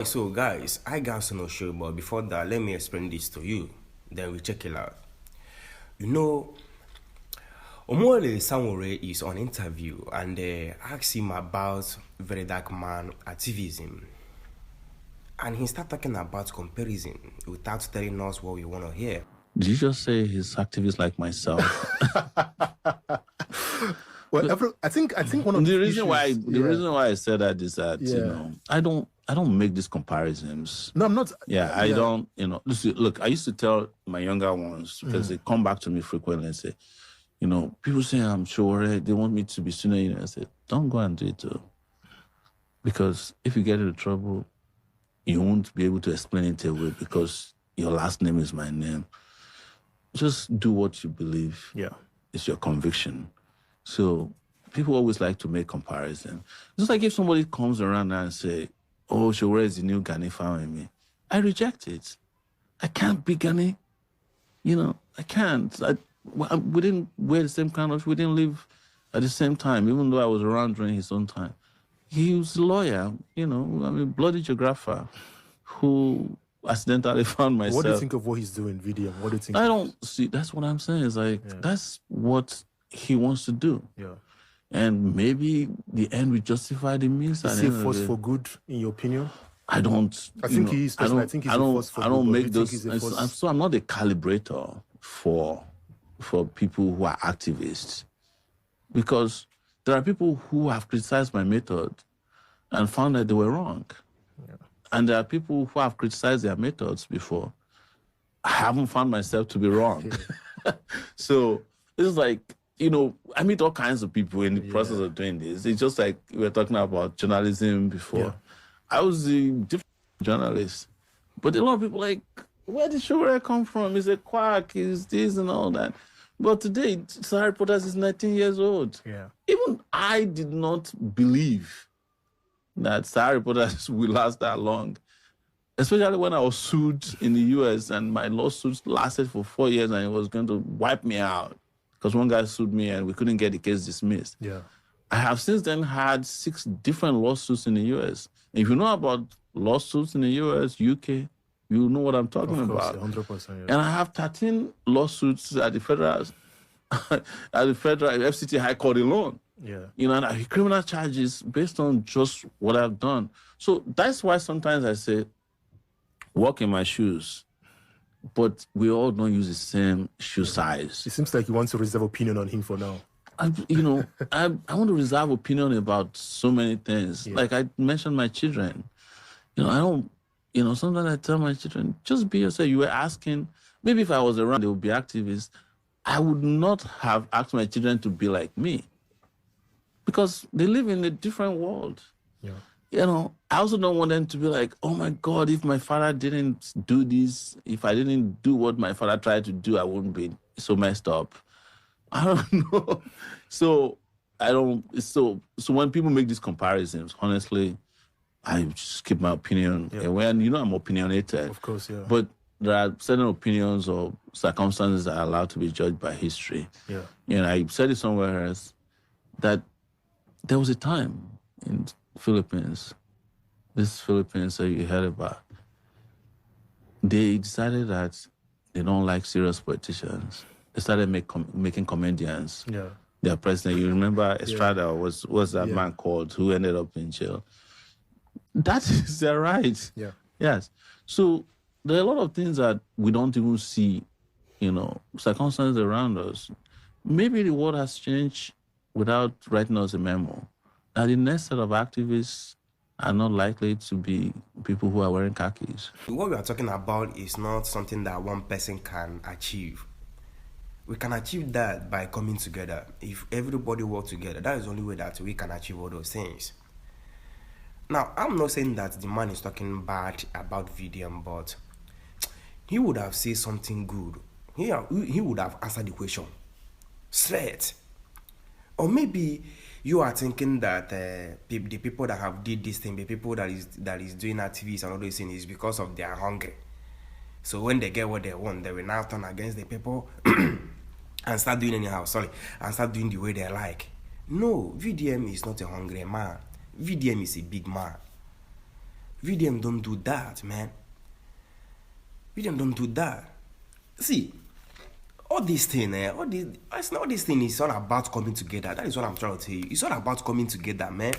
So guys, I got some show, but before that, let me explain this to you. Then we check it out. You know, Omoyele Sowore is on interview and they ask him about very dark man activism. And he start talking about comparison without telling us what we want to hear. Did you just say he's activist like myself? Well, I think one of the reason issues, why I said that is that I don't make these comparisons. No, I'm not. I don't. Look, I used to tell my younger ones because they come back to me frequently and say, people say I'm sure they want me to be sooner. I said, don't go and do it too, because if you get into trouble, you won't be able to explain it away because your last name is my name. Just do what you believe. Yeah, it's your conviction. So people always like to make comparison. Just like if somebody comes around and say, "Oh, Sowore is the new Gani family," I reject it. I can't be Gani. I can't. We didn't wear the same kind of. We didn't live at the same time, even though I was around during his own time. He was a lawyer, bloody geographer who accidentally found myself. What do you think of what he's doing, VDM? What do you think? I don't see. That's what I'm saying. It's like that's what he wants to do. Yeah. And maybe the end will justify the means. Is he a force for good, in your opinion? I don't. I think he is. I think he's a force for good. I don't make those. So I'm not a calibrator for people who are activists, because there are people who have criticized my method and found that they were wrong. Yeah. And there are people who have criticized their methods before. I haven't found myself to be wrong. So it's like, I meet all kinds of people in the process of doing this. It's just like we were talking about journalism before. Yeah. I was a different journalist. But a lot of people like, where did Sowore come from? He's a quack, he's this and all that. But today, Harry Potter is 19 years old. Yeah. Even I did not believe that Harry Potter will last that long. Especially when I was sued in the US and my lawsuit lasted for 4 years and it was going to wipe me out because one guy sued me and we couldn't get the case dismissed. Yeah. I have since then had 6 different lawsuits in the US. And if you know about lawsuits in the US, UK, you know what I'm talking about. 100%. Yeah. And I have 13 lawsuits at the federal FCT High Court alone. Yeah. And I criminal charges based on just what I've done. So that's why sometimes I say, walk in my shoes. But we all don't use the same shoe size. It seems like you want to reserve opinion on him for now. I want to reserve opinion about so many things. Yeah. Like I mentioned my children. I don't, sometimes I tell my children, just be yourself. You were asking, maybe if I was around, they would be activists. I would not have asked my children to be like me because they live in a different world. Yeah. I also don't want them to be like, oh my God, if my father didn't do this, if I didn't do what my father tried to do, I wouldn't be so messed up. I don't know. So when people make these comparisons, honestly, I just keep my opinion. Yeah. And when, I'm opinionated. Of course, yeah. But there are certain opinions or circumstances that are allowed to be judged by history. Yeah. I said it somewhere else that there was a time in Philippines, this Philippines that you heard about, they decided that they don't like serious politicians. They started making comedians. Yeah. Their president, you remember Estrada was that man called who ended up in jail. That is their right. Yeah. Yes. So there are a lot of things that we don't even see, circumstances around us. Maybe the world has changed without writing us a memo. Now, the next set of activists are not likely to be people who are wearing khakis. What we are talking about is not something that one person can achieve. We can achieve that by coming together. If everybody work together, that is the only way that we can achieve all those things. Now, I'm not saying that the man is talking bad about VDM, but he would have said something good. He would have answered the question straight. Or maybe you are thinking that the people that have did this thing, the people that is doing activities and all those things is because of they are hungry. So when they get what they want, they will now turn against the people and start doing and start doing the way they like. No, VDM is not a hungry man. VDM is a big man. VDM don't do that, man. VDM don't do that. See, all this thing, all this thing is all about coming together. That is what I'm trying to tell you. It's all about coming together, man.